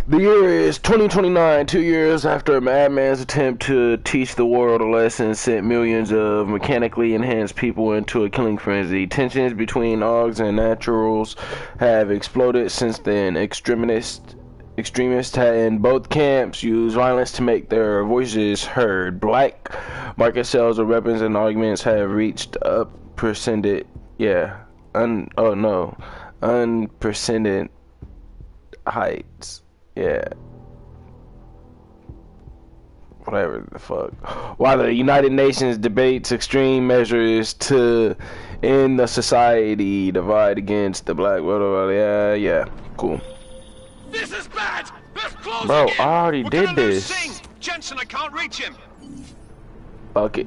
The year is 2029, 2 years after a madman's attempt to teach the world a lesson sent millions of mechanically enhanced people into a killing frenzy. Tensions between Augs and Naturals have exploded since then. Extremists in both camps use violence to make their voices heard. Black market sales of weapons and augments have reached unprecedented heights. Yeah. Whatever the fuck. While the United Nations debates extreme measures to end the society divide against the black world. Yeah, cool. This is bad. Let's close Bro, again. I already We're did gonna lose this. Singh. Jensen, I can't reach him. Fuck it.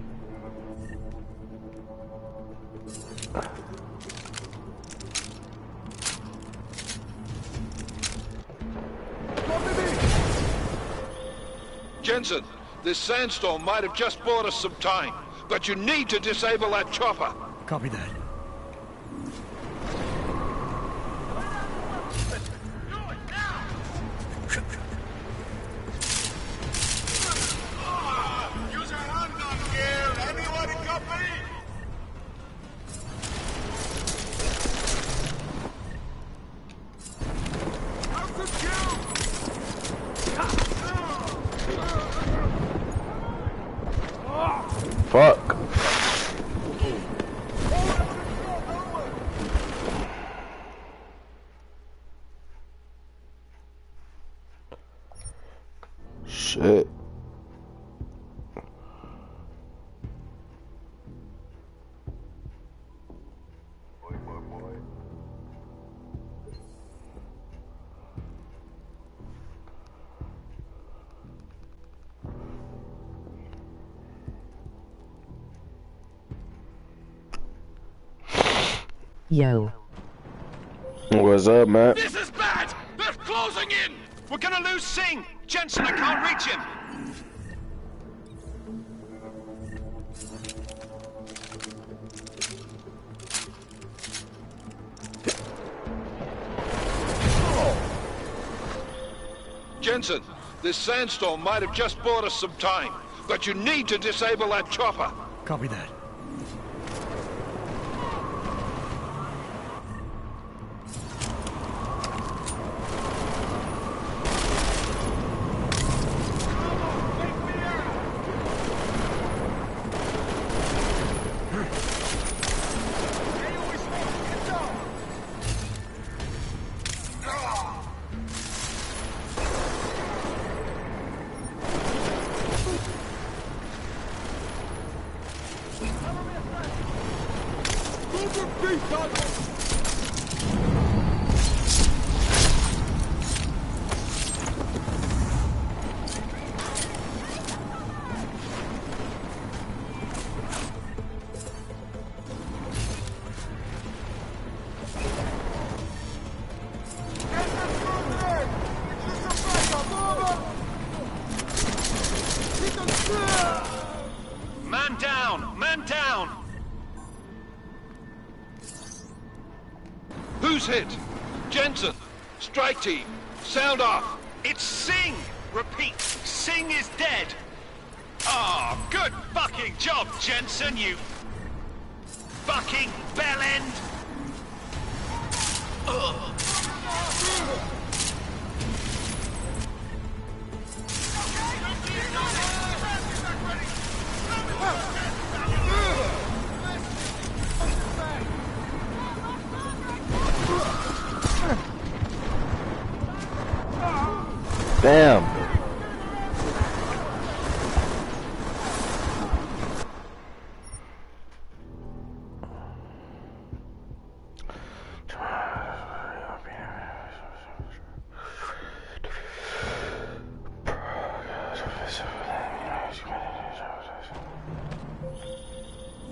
Jensen, this sandstorm might have just bought us some time, but you need to disable that chopper. Copy that. Use your handgun, Gale. Anyone in company? Fuck. Shit. Yo. What's up, man? This is bad. They're closing in. We're gonna lose Singh. Jensen, I can't reach him. Jensen, this sandstorm might have just bought us some time, but you need to disable that chopper. Copy that. Man down! Man down! Who's hit? Jensen, strike team, sound off. It's Singh! Repeat, Singh is dead! Ah, oh, good fucking job, Jensen, you fucking bellend! Ugh. Damn.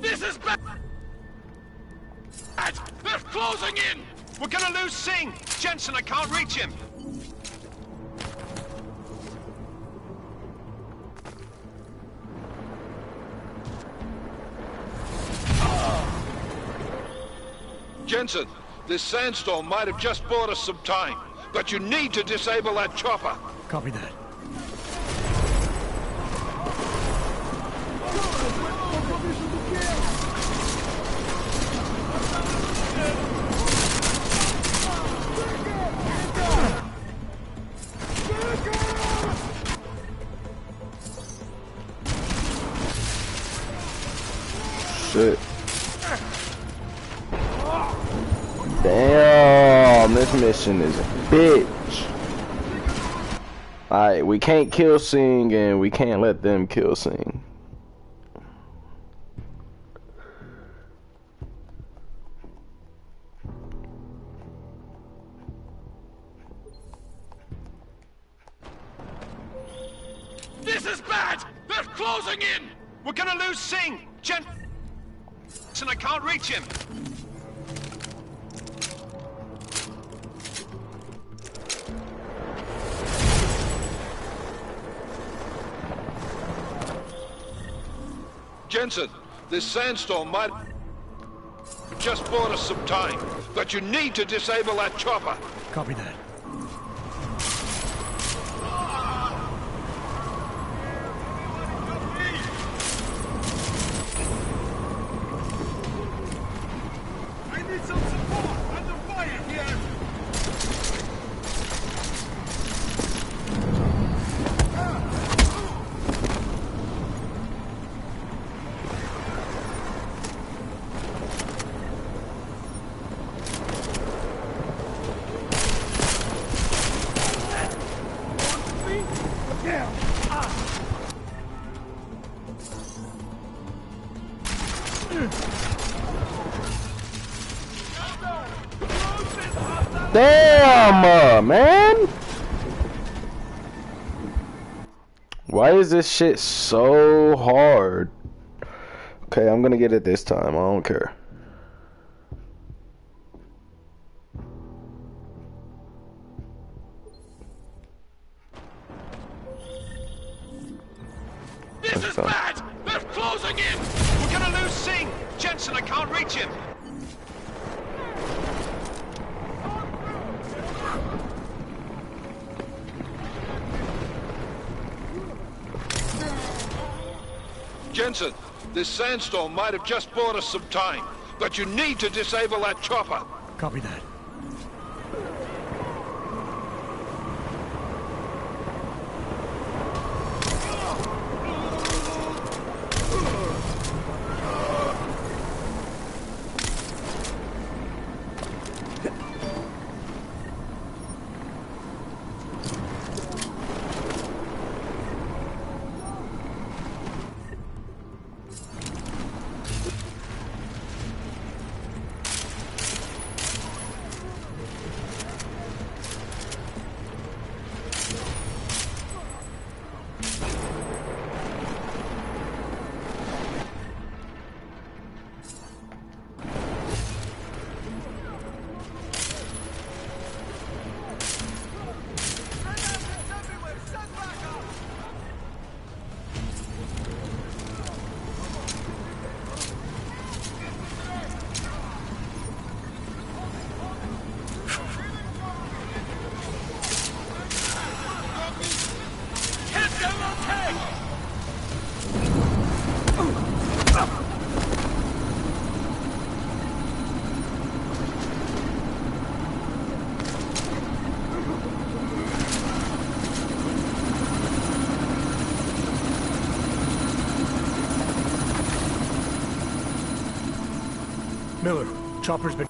This is bad! They're closing in! We're gonna lose Singh! Jensen, I can't reach him! Jensen, this sandstorm might have just bought us some time, but you need to disable that chopper. Copy that. Shit. Damn, this mission is a bitch. Alright, we can't kill Sing and we can't let them kill Sing. This is bad! They're closing in! We're gonna lose Sing! Jensen, I can't reach him! Jensen, this sandstorm might have just bought us some time, but you need to disable that chopper. Copy that. I need some support! Under fire here! Damn, man! Why is this shit so hard? Okay, I'm gonna get it this time. I don't care. This is bad! They're closing in! We're gonna lose Sing! Jensen, I can't reach him! Jensen, this sandstorm might have just bought us some time, but you need to disable that chopper. Copy that. Miller, chopper's been...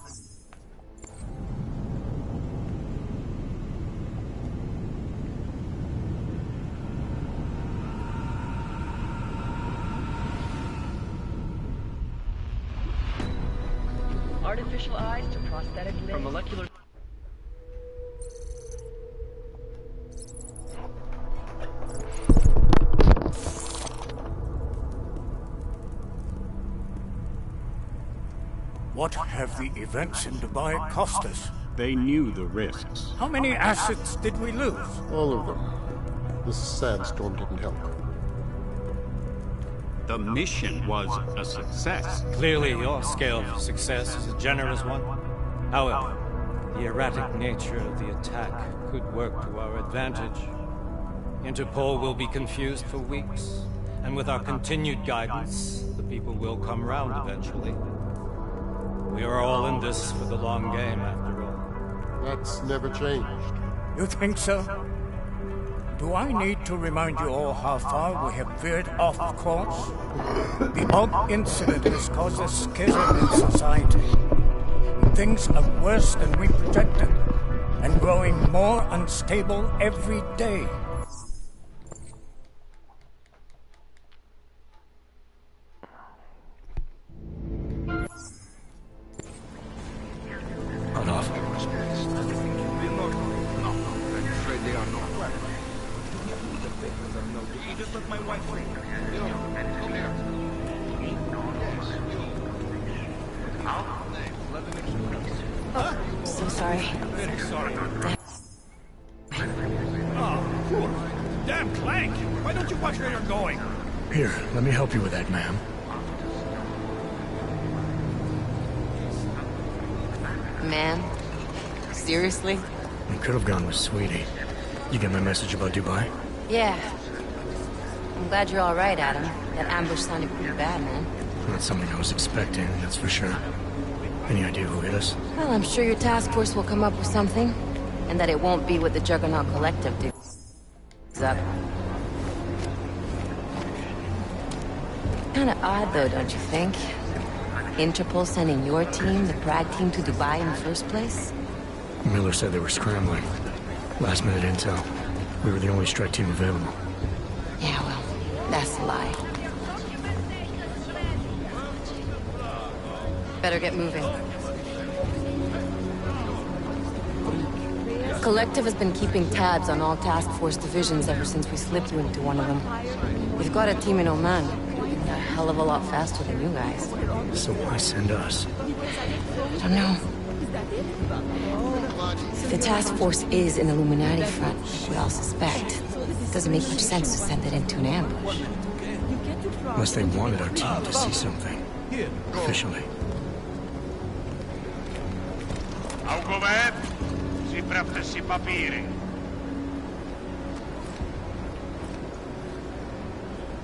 Artificial eyes to prosthetic limbs. From molecular... What have the events in Dubai cost us? They knew the risks. How many assets did we lose? All of them. The sandstorm didn't help. The mission was a success. Clearly, your scale of success is a generous one. However, The erratic nature of the attack could work to our advantage. Interpol will be confused for weeks, and with our continued guidance, the people will come round eventually. We are all in this for the long game, after all. That's never changed. You think so? Do I need to remind you all how far we have veered off course? The Og incident has caused a schism in society. Things are worse than we projected, and growing more unstable every day. Hold off. So sorry. Very sorry. Oh, poor. Damn Clank! Why don't you watch where you're going? Here, let me help you with that, ma'am. Man? Seriously? We could have gone with Sweetie. You get my message about Dubai? Yeah. I'm glad you're alright, Adam. That ambush sounded pretty bad, man. Not something I was expecting, that's for sure. Any idea who hit us? Well, I'm sure your task force will come up with something. And that it won't be what the Juggernaut Collective do. Up. Kinda odd, though, don't you think? Interpol sending your team, the Prague team, to Dubai in the first place? Miller said they were scrambling. Last minute intel. We were the only strike team available. Yeah, well, that's a lie. Better get moving. Collective has been keeping tabs on all task force divisions ever since we slipped you into one of them. We've got a team in Oman. A hell of a lot faster than you guys. So why send us? I don't know. If the task force is an Illuminati front, we all suspect, it doesn't make much sense to send it into an ambush. Unless they wanted our team to see something. Officially. Augover, si prawte si papiry.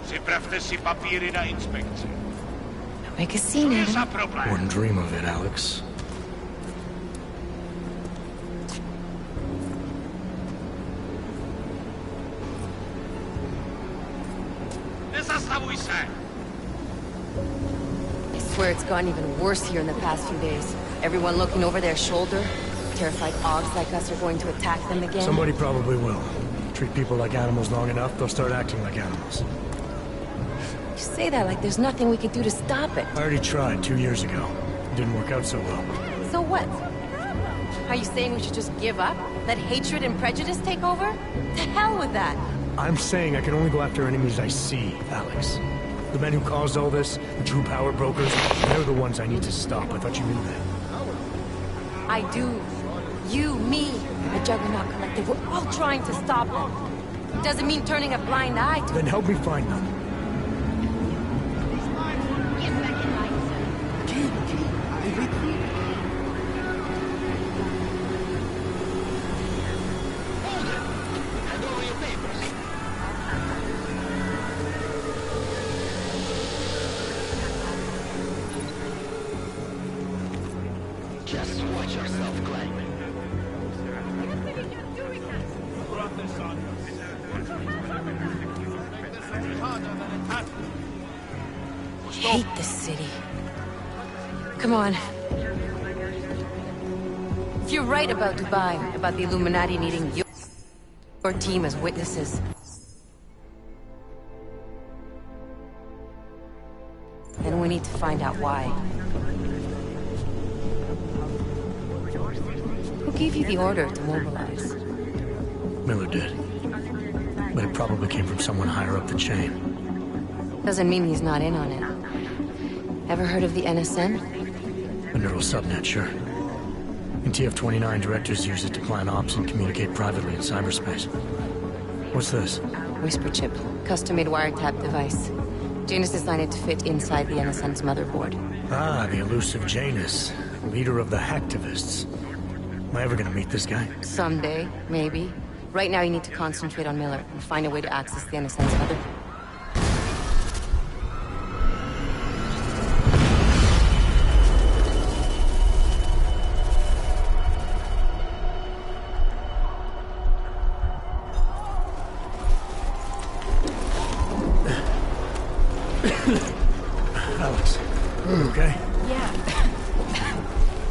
Si prawte si papiry na inspekcję. Don't make a scene, Nie za Adam. problem. Wouldn't dream of it, Alex. Nie zastawuj się. I swear it's gotten even worse here in the past few days. Everyone looking over their shoulder. Terrified Augs like us are going to attack them again. Somebody probably will. Treat people like animals long enough, they'll start acting like animals. You say that like there's nothing we can do to stop it. I already tried 2 years ago. It didn't work out so well. So what? Are you saying we should just give up? Let hatred and prejudice take over? To hell with that! I'm saying I can only go after enemies I see, Alex. The men who caused all this, the true power brokers, they're the ones I need to stop. I thought you knew that. I do. You, me, the Juggernaut Collective, we're all trying to stop them. Doesn't mean turning a blind eye to Then help me find them. Just watch yourself, Glenn. hate this city. Come on. If you're right about Dubai, about the Illuminati needing your team as witnesses, then we need to find out why. Who gave you the order to mobilize? Miller did. But it probably came from someone higher up the chain. Doesn't mean he's not in on it. Ever heard of the NSN? A neural subnet, sure. In TF-29, directors use it to plan ops and communicate privately in cyberspace. What's this? Whisper chip. Custom-made wiretap device. Janus designed it to fit inside the NSN's motherboard. Ah, the elusive Janus. Leader of the hacktivists. Am I ever gonna meet this guy? Someday, maybe. Right now you need to concentrate on Miller and find a way to access the NSN's other... Alex, you okay? Yeah.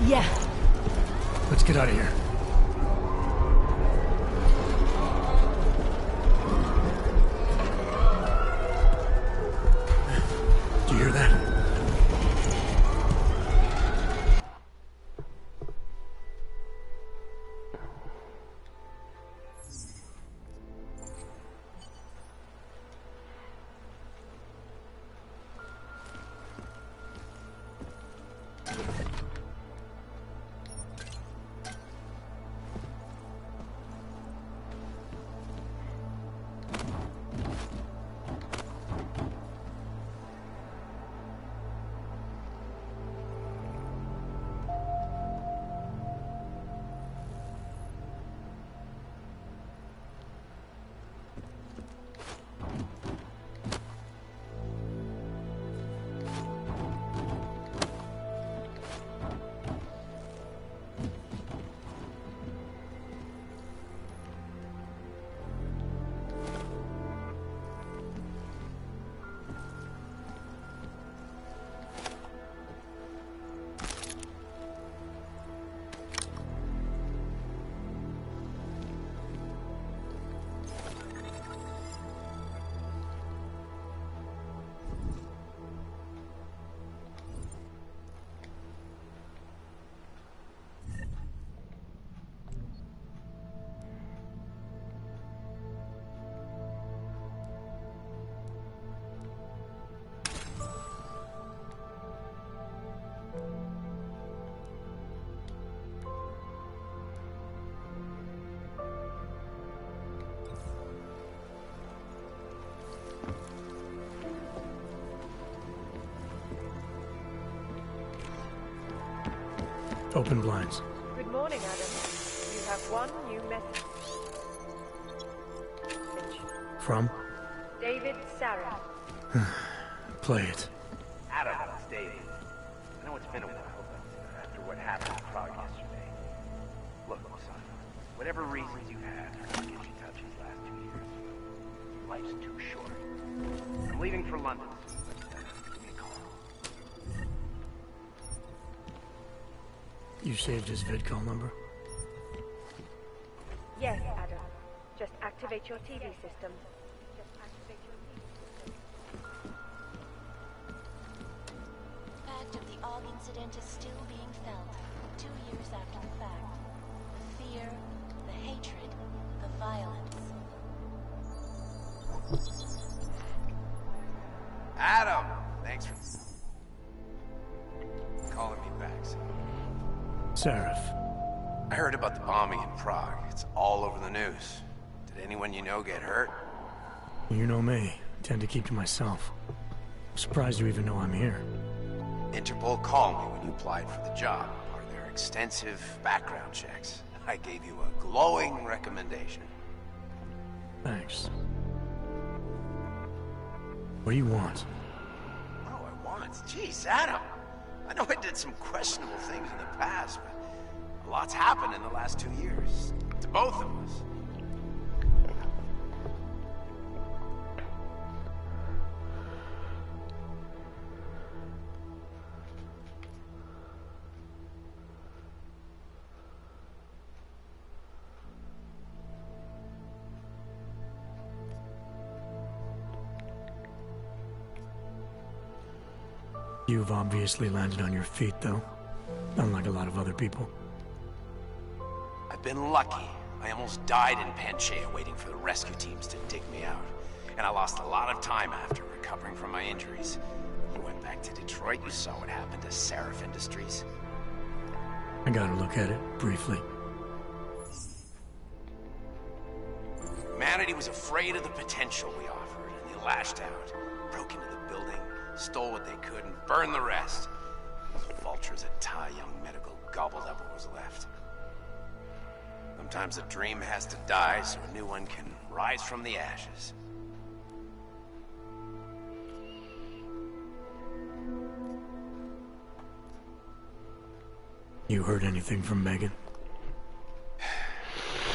Yeah. Let's get out of here. Do you hear that? Open blinds. Good morning, Adam. You have one new message. From? David Sarah. Play it. Adam, it's David. I know it's been a while, but after what happened in Prague yesterday... Look, son, whatever reasons you had for not getting in touch these last 2 years, life's too short. I'm leaving for London soon, but give me a call. You saved his vidcall number? Yes, Adam. Just activate your TV system. The fact of the Og incident is still being felt 2 years after the fact. The fear, the hatred, the violence. Adam! Thanks for calling me back, son. Sarif. I heard about the bombing in Prague. It's all over the news. Did anyone you know get hurt? You know me. I tend to keep to myself. I'm surprised you even know I'm here. Interpol called me when you applied for the job. Part of their extensive background checks. I gave you a glowing recommendation. Thanks. What do you want? What do I want? Jeez, Adam. I know I did some questionable things in the past, but a lot's happened in the last 2 years. To both of us. You've obviously landed on your feet, though. Unlike a lot of other people. I've been lucky. I almost died in Panchaea waiting for the rescue teams to dig me out. And I lost a lot of time after recovering from my injuries. You went back to Detroit, you saw what happened to Sarif Industries. I got a look at it, briefly. Humanity was afraid of the potential we offered, and they lashed out. Broke into the building, stole what they could, and burned the rest. Those vultures at Tai Young Medical gobbled up what was left. Sometimes a dream has to die so a new one can rise from the ashes. You heard anything from Megan?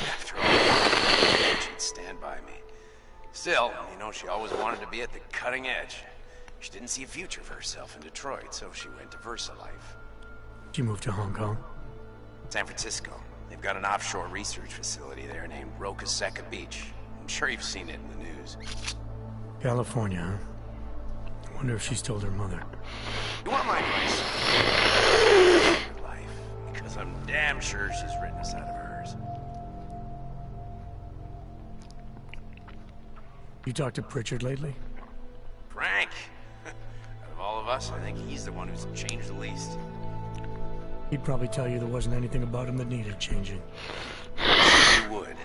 After all, she'd stand by me. Still, you know, she always wanted to be at the cutting edge. She didn't see a future for herself in Detroit, so she went to VersaLife. She moved to Hong Kong? San Francisco. They've got an offshore research facility there named Roca Seca Beach. I'm sure you've seen it in the news. California, huh? I wonder if she's told her mother. You want my advice? Life, because I'm damn sure she's written us out of hers. You talked to Pritchard lately? Frank! Out of all of us, I think he's the one who's changed the least. He'd probably tell you there wasn't anything about him that needed changing. He would.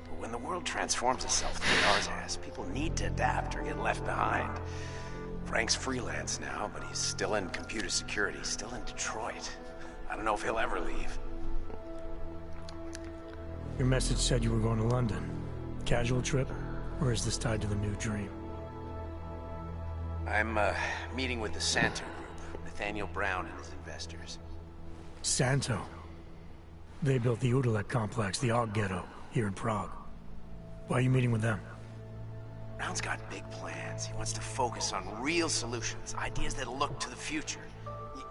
But when the world transforms itself the way ours has, people need to adapt or get left behind. Frank's freelance now, but he's still in computer security, still in Detroit. I don't know if he'll ever leave. Your message said you were going to London. Casual trip? Or is this tied to the new dream? I'm meeting with the Santo Group, Nathaniel Brown and his investors. Santo? They built the Udalek complex, the Og Ghetto, here in Prague. Why are you meeting with them? Brown's got big plans. He wants to focus on real solutions, ideas that look to the future.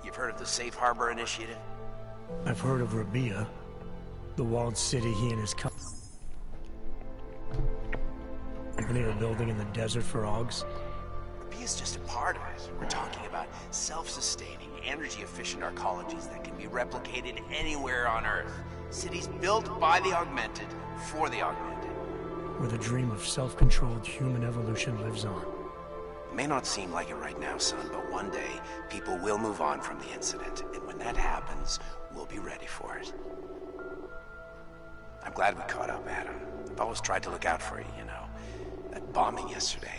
You've heard of the Safe Harbor Initiative? I've heard of Rabia, the walled city he and his company are building in the desert for Augs. Rabia's just a part of it. We're talking about self-sustaining, energy-efficient arcologies that can be replicated anywhere on Earth. Cities built by the augmented, for the augmented. Where the dream of self-controlled human evolution lives on. It may not seem like it right now, son, but one day, people will move on from the incident. And when that happens, we'll be ready for it. I'm glad we caught up, Adam. I've always tried to look out for you, you know. That bombing yesterday.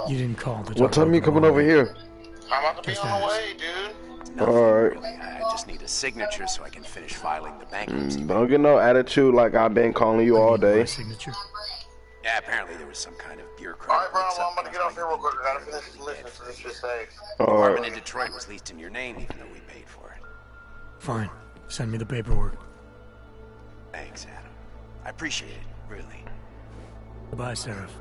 You didn't call to talk What time you coming over here? I'm about to be on the way, dude. Alright. Really. I just need a signature so I can finish filing the bankruptcy. Don't get no attitude like I've been calling you all day. Signature? Yeah, apparently there was some kind of bureaucratic. Alright, bro, well, I'm about to get off here real quick. I gotta finish this list for this shit safe. The apartment in Detroit was leased in your name, even though we paid for it. Fine. Send me the paperwork. Thanks, Adam. I appreciate it, really. Goodbye, Seraph.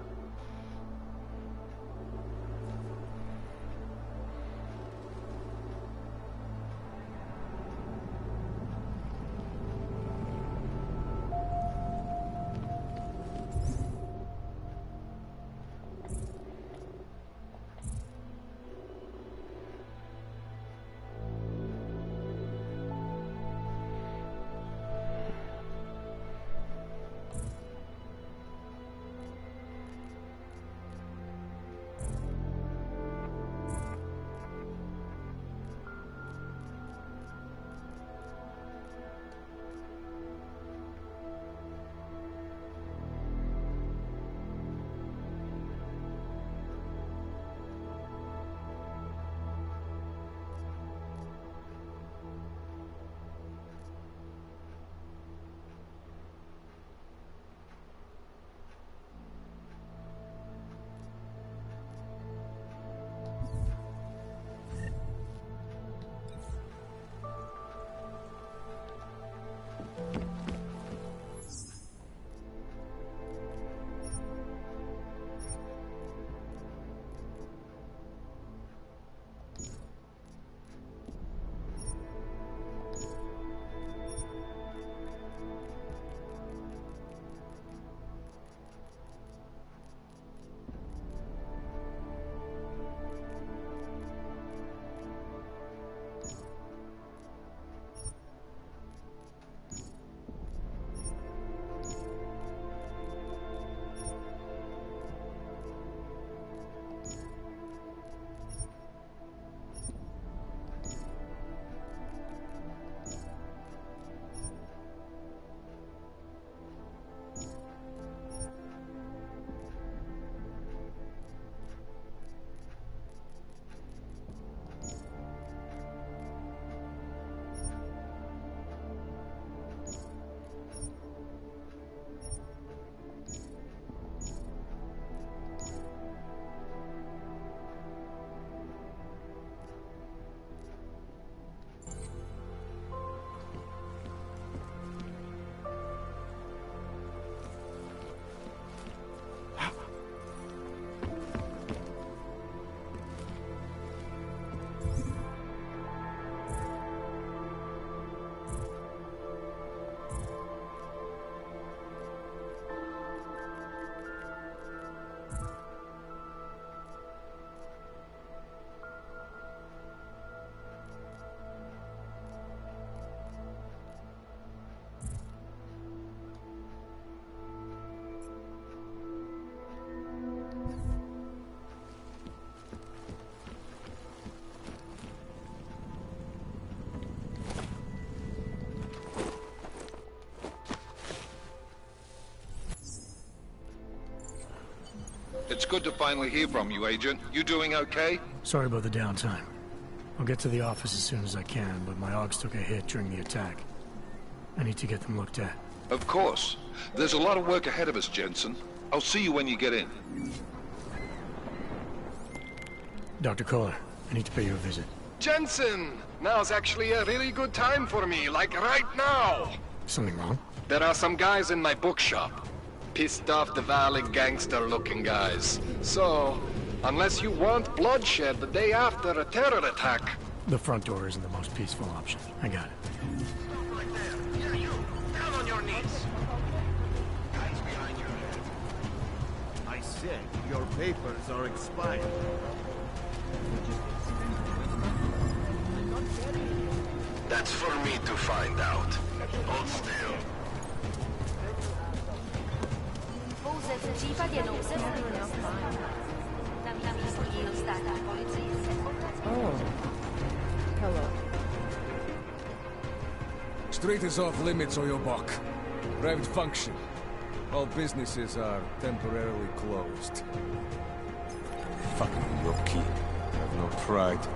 It's good to finally hear from you, Agent. You doing okay? Sorry about the downtime. I'll get to the office as soon as I can, but my Augs took a hit during the attack. I need to get them looked at. Of course. There's a lot of work ahead of us, Jensen. I'll see you when you get in. Dr. Kohler, I need to pay you a visit. Jensen! Now's actually a really good time for me, like right now! Something wrong? There are some guys in my bookshop. Pissed off the Valley gangster-looking guys. So, unless you want bloodshed the day after a terror attack... The front door isn't the most peaceful option. I got it. Yeah, you! Down on your knees! Guys behind your head. I said your papers are expired. That's for me to find out. Hold still. Oh. Hello. Street is off limits, Oyobok. Private function. All businesses are temporarily closed. Fucking Yoki. Have no pride.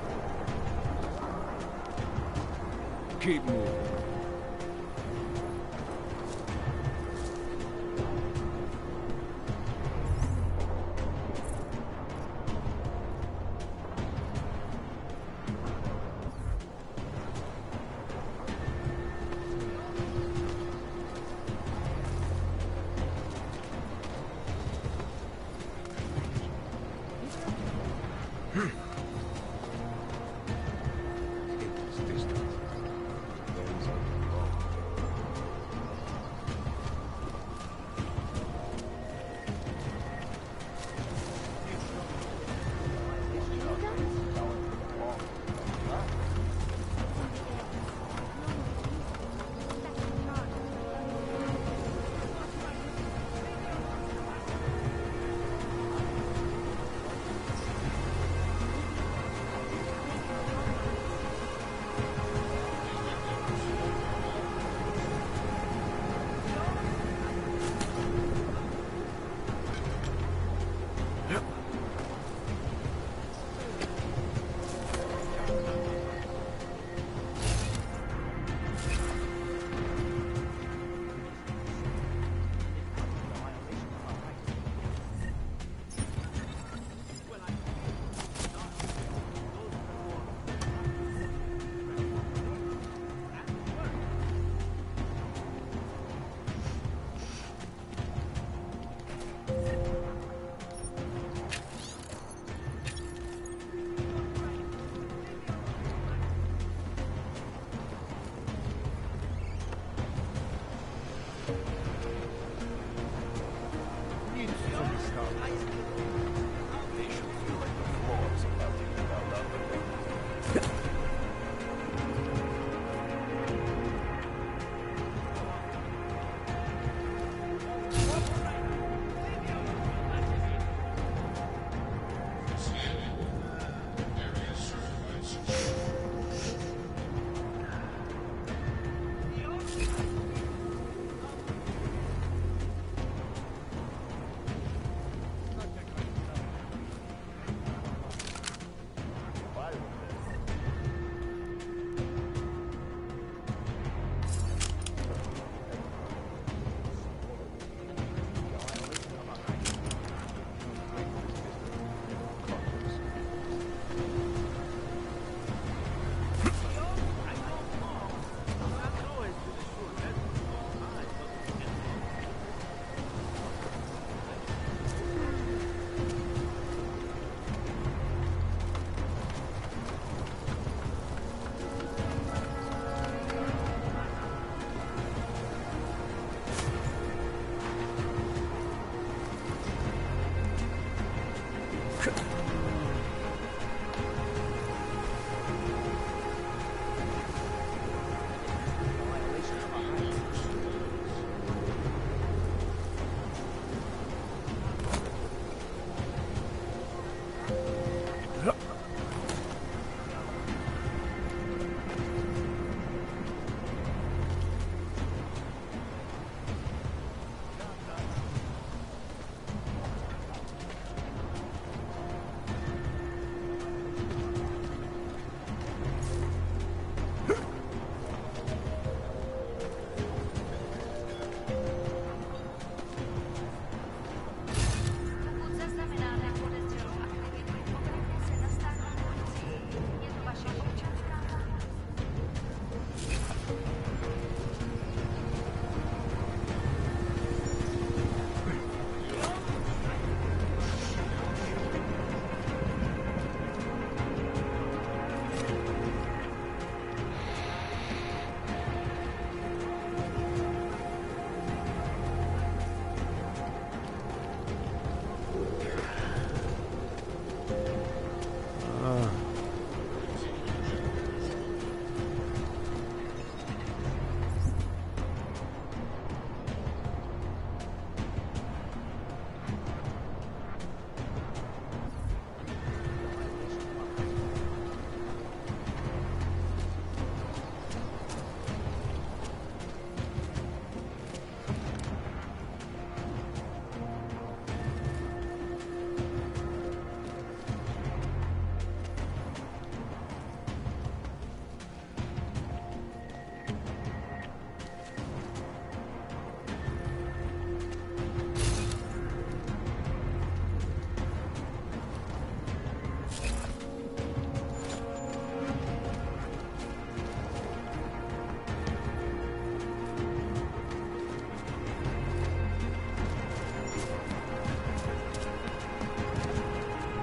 Keep moving.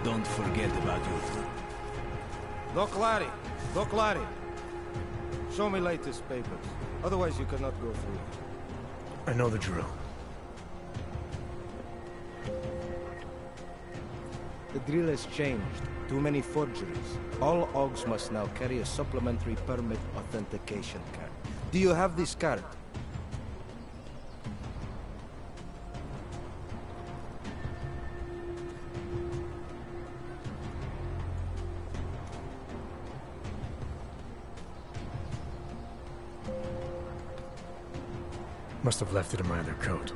don't forget about you. Doc Larry! Doc Larry! Show me latest papers. Otherwise you cannot go through. I know the drill. The drill has changed. Too many forgeries. All AUGs must now carry a supplementary permit authentication card. Do you have this card? Must have left it in my other coat.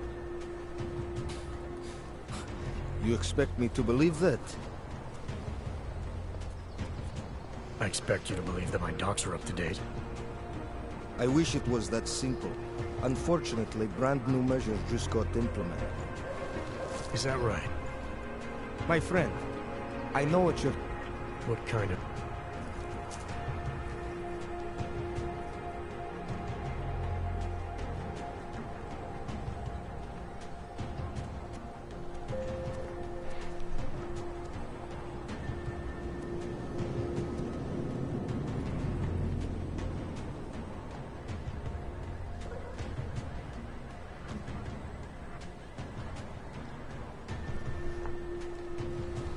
You expect me to believe that? I expect you to believe that my docs are up to date. I wish it was that simple. Unfortunately, brand new measures just got implemented. Is that right? My friend, I know what you're... What kind of...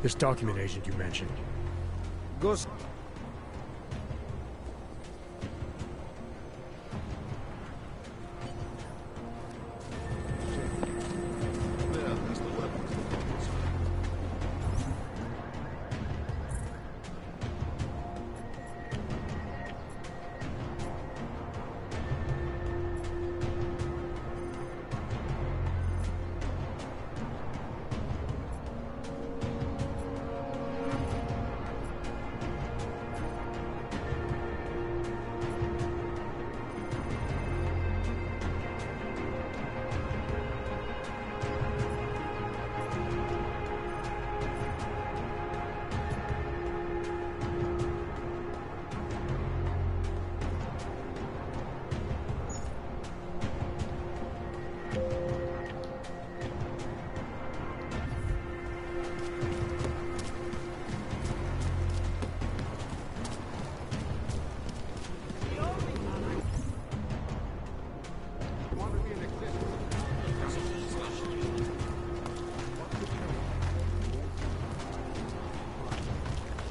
This document agent you mentioned. Goes...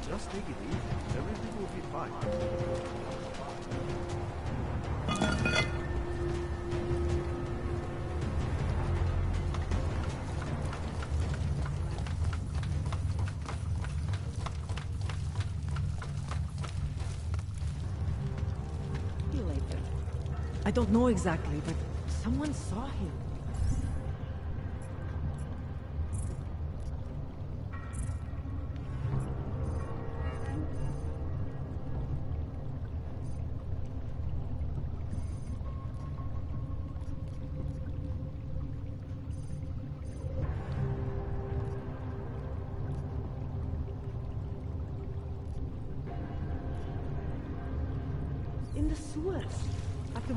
Just take it easy. Everything will be fine. See you later. I don't know exactly, but someone saw him. In the sewers. At the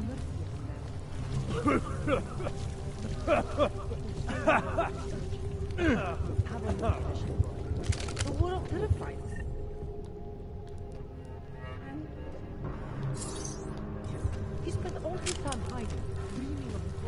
The world terrifies. He spent all his time hiding, dreaming of the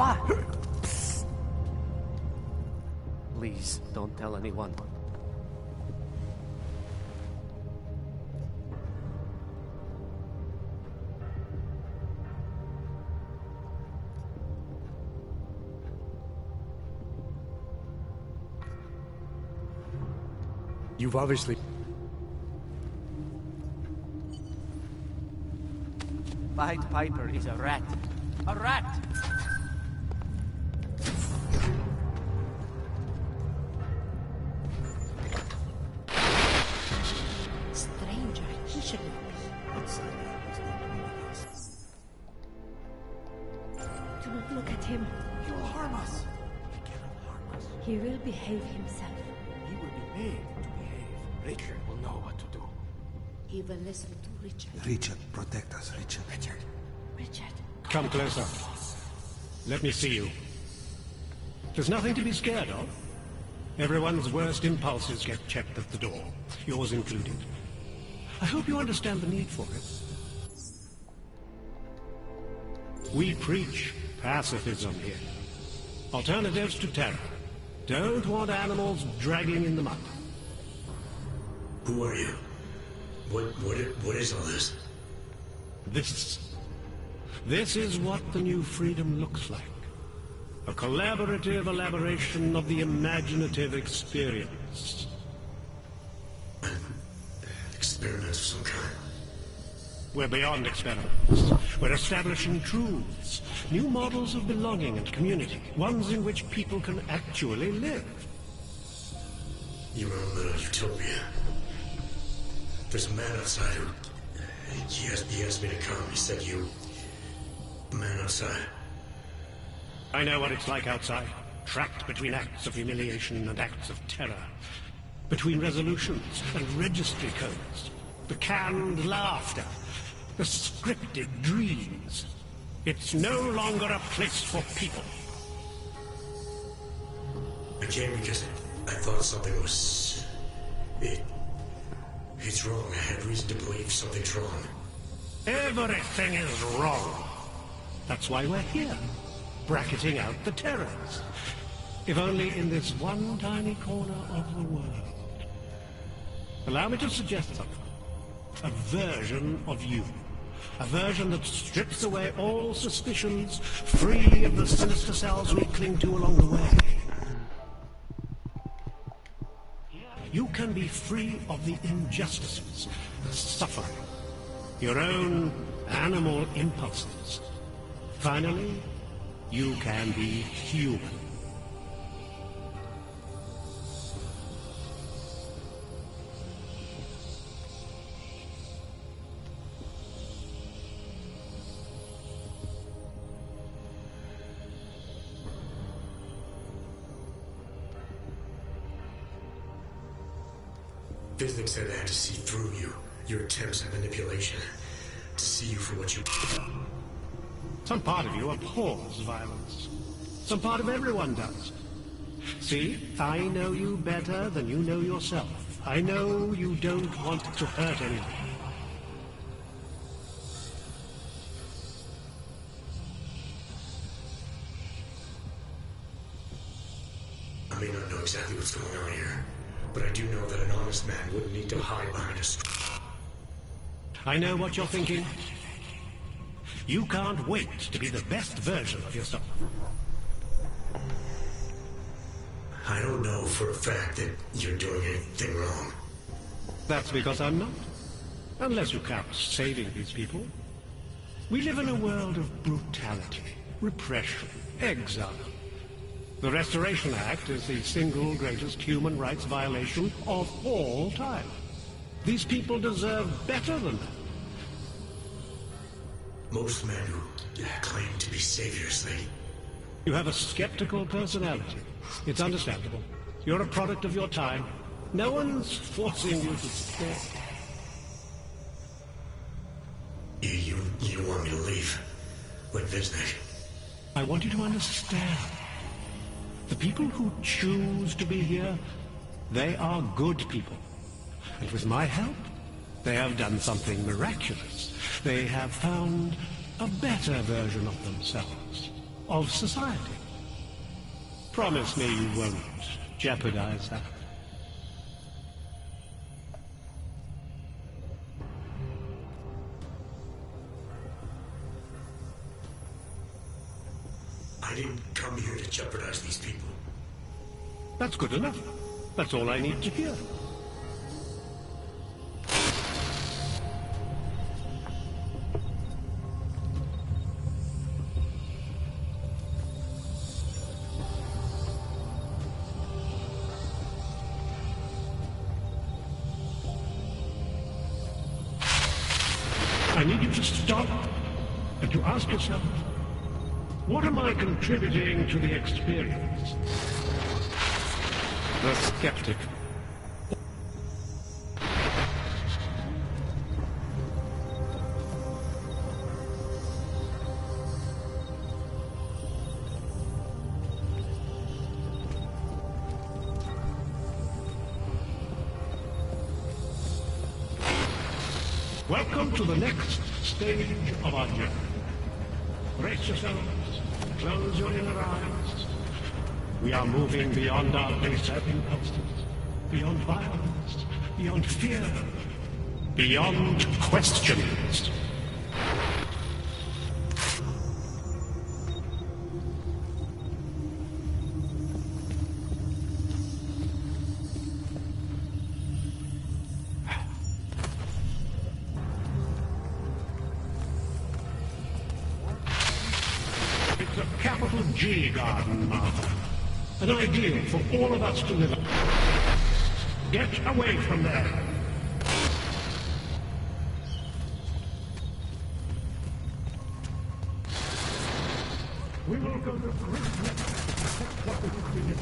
What? Please, don't tell anyone. You've obviously... Pied Piper is a rat. A rat! Stranger, he shouldn't be. Do not look at him. He will harm us. He will behave himself. He will be made to behave. Richard will know what to do. He will listen to Richard. Richard, protect us, Richard. Richard. Come closer. Let me see you. There's nothing to be scared of. Everyone's worst impulses get checked at the door, yours included. I hope you understand the need for it. We preach pacifism here. Alternatives to terror. Don't want animals dragging in the mud. Who are you? What is all this? This is what the new freedom looks like. A collaborative elaboration of the imaginative experience. Experiment of some kind. We're beyond experiments. We're establishing truths, new models of belonging and community, ones in which people can actually live. You were in the utopia. There's a man outside who... He asked me to come. He said you... A man outside. I know what it's like outside. Trapped between acts of humiliation and acts of terror. Between resolutions and registry codes. The canned laughter. The scripted dreams. It's no longer a place for people. I came because I thought something was... It's wrong. I had reason to believe something's wrong. Everything is wrong. That's why we're here. Bracketing out the terrors. If only in this one tiny corner of the world. Allow me to suggest something. A version of you. A version that strips away all suspicions, free of the sinister cells we cling to along the way. You can be free of the injustices, the suffering, your own animal impulses. Finally, you can be human. Visnick said I had to see through you, your attempts at manipulation, to see you for what you... Some part of you abhors violence. Some part of everyone does. See, I know you better than you know yourself. I know you don't want to hurt anyone. I may not know exactly what's going on here, but I do know that an honest man wouldn't need to hide behind a... I know what you're thinking. You can't wait to be the best version of yourself. I don't know for a fact that you're doing anything wrong. That's because I'm not. Unless you count saving these people. We live in a world of brutality, repression, exile. The Restoration Act is the single greatest human rights violation of all time. These people deserve better than that. Most men who claim to be saviors, You have a skeptical personality. It's understandable. You're a product of your time. No one's forcing you to stay. You want me to leave? Like Visnick? I want you to understand. The people who choose to be here, they are good people. And with my help, they have done something miraculous. They have found a better version of themselves. of society. Promise me you won't jeopardize that. I didn't come here to jeopardize these people. That's good enough. That's all I need to hear. I need you to stop and to ask yourself, what am I contributing to the experience? The skeptic. Welcome to the next stage of our journey. Brace yourselves, close your inner eyes. We are moving beyond our baser impulses, beyond violence, beyond fear, beyond questions. G garden, Martha. An ideal for all of us to live in. Get away from there. We will go to great lengths to protect what we've created.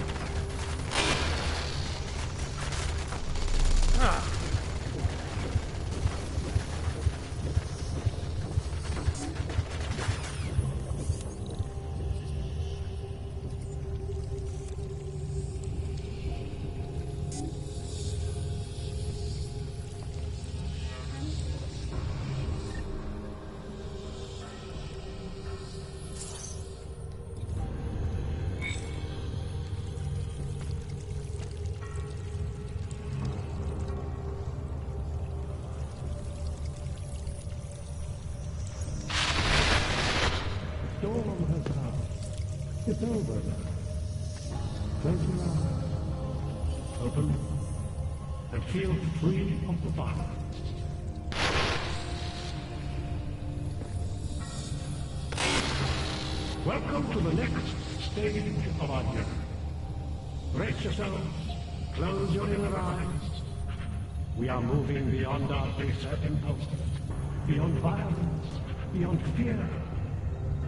Storm has passed. It's over now. Close your eyes. Open and feel free of the violence. Welcome to the next stage of our journey. Brace yourselves. Close your inner eyes. We are moving beyond our baser impulses, beyond violence, beyond fear,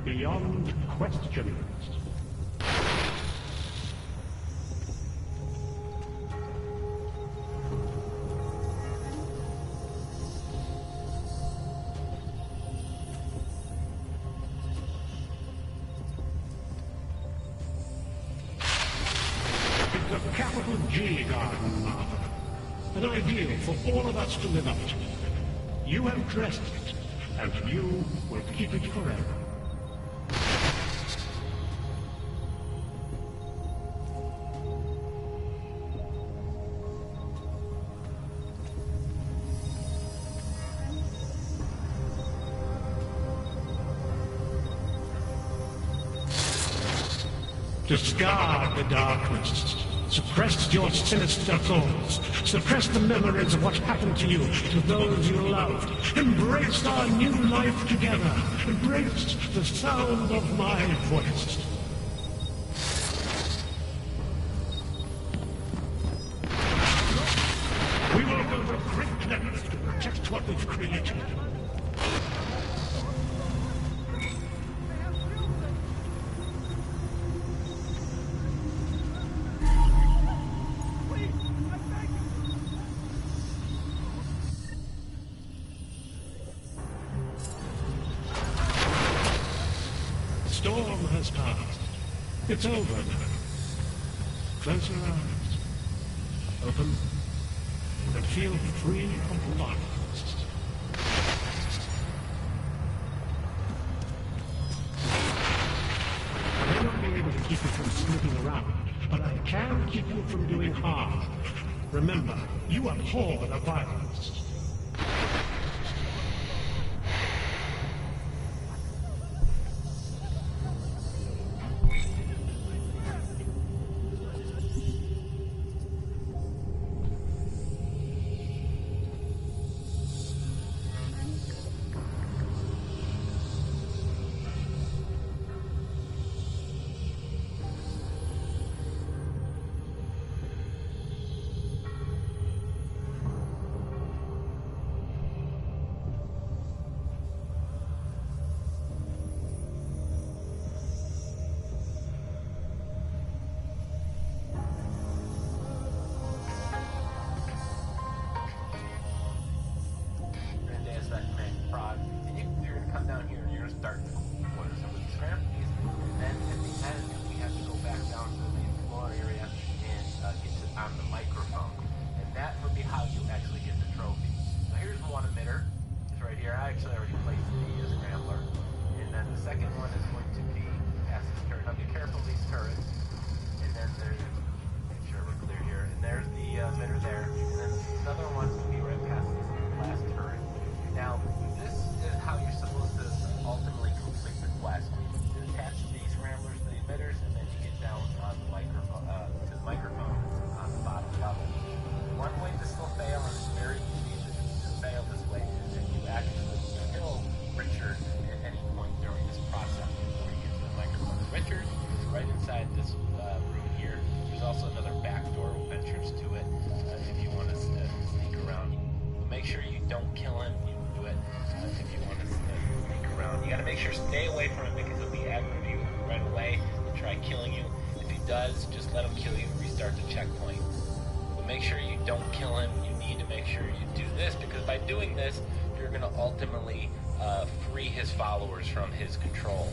beyond questions. It's a capital G garden, Martha. An ideal for all of us to live up to. You have dressed it, and you will keep it forever. Discard the darkness. Suppress your sinister thoughts. Suppress the memories of what happened to you, to those you loved. Embrace our new life together. Embrace the sound of my voice. We will go to great lengths to protect what we've created. Storm has passed. It's over now. Close your eyes. Open and feel free of violence. snooping around, but I can keep you from doing harm. Remember, you abhor the violence. Ultimately free his followers from his control,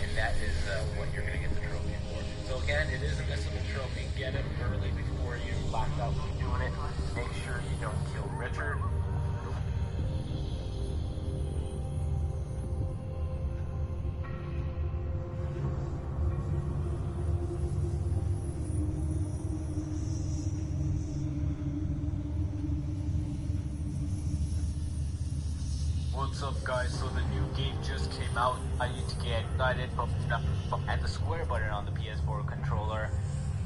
and that is what you're going to get the trophy for. So again, it is a missable trophy. Get it early before you're locked out from doing it. Make sure you don't kill Richard. What's up, guys? So the new game just came out. I need to get started, and the square button on the PS4 controller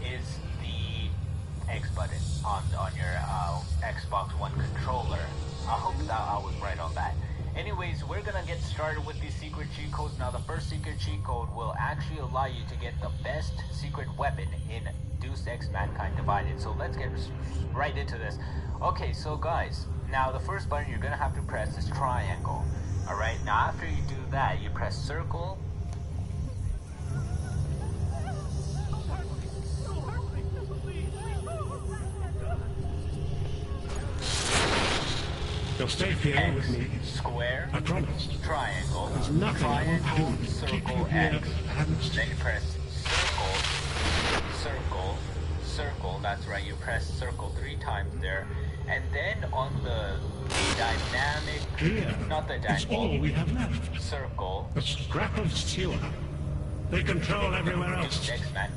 is the X button on your Xbox One controller. I hope that I was right on that. Anyways, we're gonna get started with these secret cheat codes. Now, the first secret cheat code will actually allow you to get the best secret weapon in Deus Ex Mankind Divided. So let's get right into this. Okay, so guys, now the first button you're gonna have to press is triangle. Alright, now after you do that, you press circle. You'll stay here with me. Square. I promise. Triangle. There's nothing Triangle, I won't do. circle, X. Then you press circle, circle, circle. That's right, you press circle 3 times there. And then on the dynamic, here, not the that's all we have left. Circle. A scrap of steel. They control everywhere else.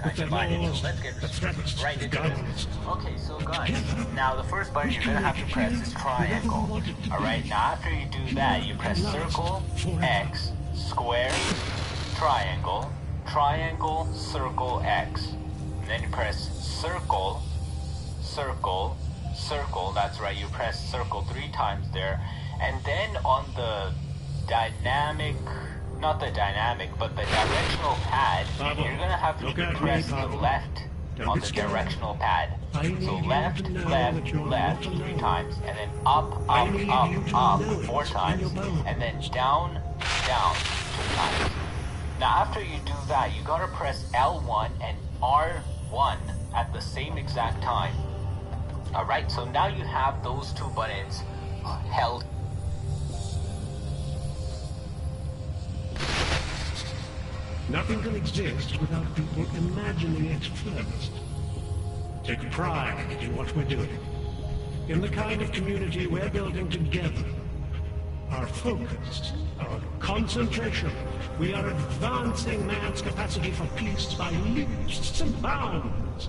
With their laws, the threats, right the into guns. Okay, so guys, now the first button you're gonna have to press is triangle. Alright, now after you do that, you press circle, X, square, triangle, triangle, circle, X. And then you press circle, circle, circle. That's right, you press circle 3 times there. And then on the dynamic, not the dynamic, but the directional pad, you're gonna have to press the left on the directional pad. So left, left, left 3 times, and then up, up, up, up 4 times, and then down, down 2 times. Now after you do that, you gotta press L1 and R1 at the same exact time. Alright, so now you have those 2 buttons held. Nothing can exist without people imagining it first. Take pride in what we're doing, in the kind of community we're building together. our focus, our concentration. We are advancing man's capacity for peace by leaps and bounds.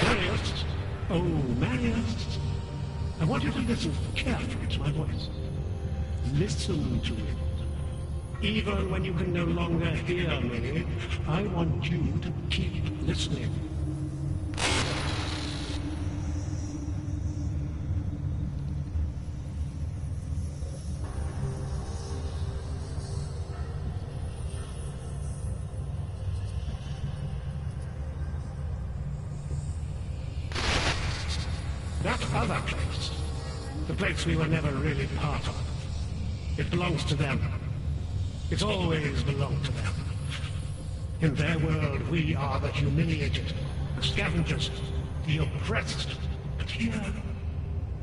Marius! Oh, Marius! I want you to listen carefully to my voice. Listen to it. Even when you can no longer hear me, I want you to keep listening. That other place, the place we were never really part of, it belongs to them. It's always belonged to them. In their world, we are the humiliated, the scavengers, the oppressed. But here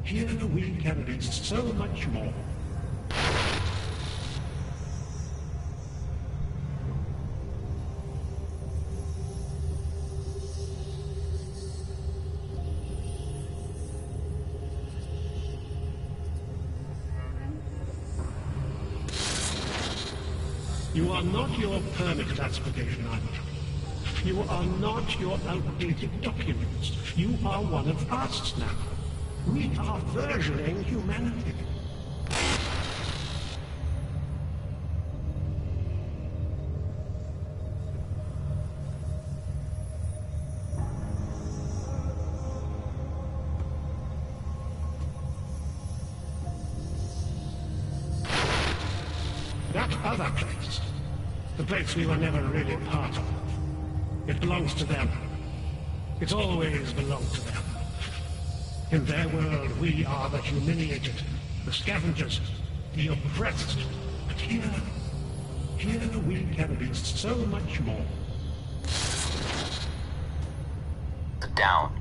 we can be so much more. You are not your permit classification item. You are not your outdated documents. You are one of us now. We are versioning humanity. That other place, the place we were never really part of, it belongs to them. It's always belonged to them. In their world, we are the humiliated, the scavengers, the oppressed. But here we can be so much more. Down.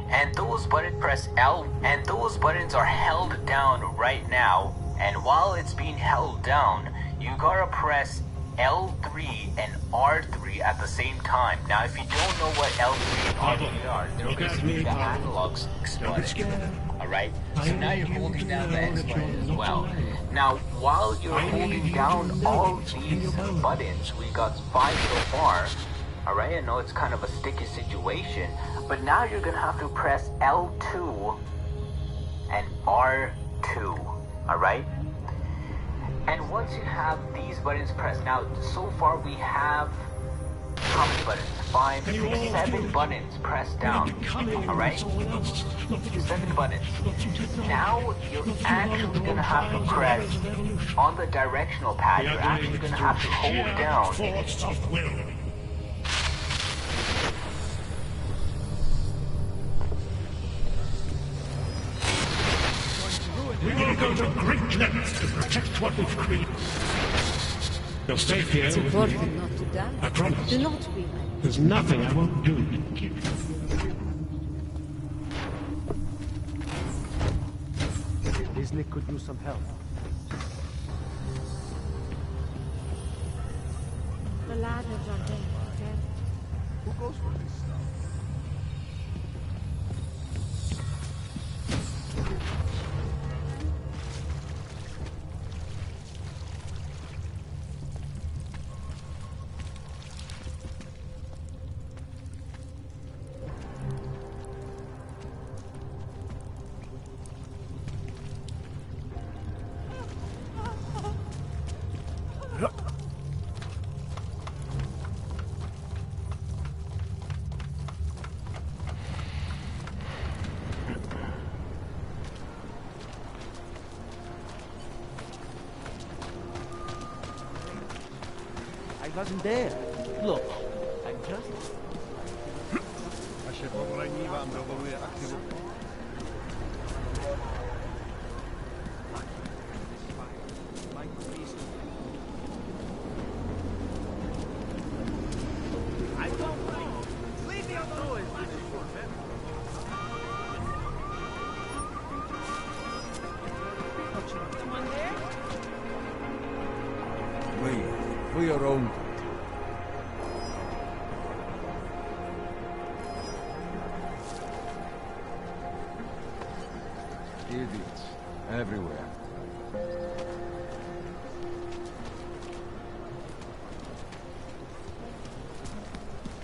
And those buttons press L, and those buttons are held down right now. And while it's being held down, you gotta press L3 and R3 at the same time. Now, if you don't know what L3 and R3 are, they're basically the analogs X button. Alright? So now you're holding down the X button as well. Now, while you're holding down all these buttons, we got 5 so far. Alright, I know it's kind of a sticky situation, but now you're gonna have to press L2 and R2. Alright? And once you have these buttons pressed, now so far we have how many buttons? 5, 6, 7 buttons pressed down. Alright? 7 buttons. Now you're actually gonna have to press on the directional pad, you're actually gonna have to hold down. We will go to great lengths to protect what we've created. You're safe here. It's important not to die. I promise. Do not be. There's nothing I won't do to keep you. Disney could use some help. The ladders are dead. Who goes for this stuff? I wasn't there. Look, I'm just... Vaše povolení vám dovoluje aktivovat. I don't know. Leave me alone. For your own good. Idiots. Everywhere.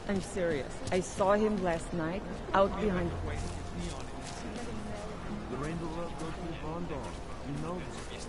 I'm serious. I saw him last night, out behind... The rainbow road goes to the Bond Dog. You know this.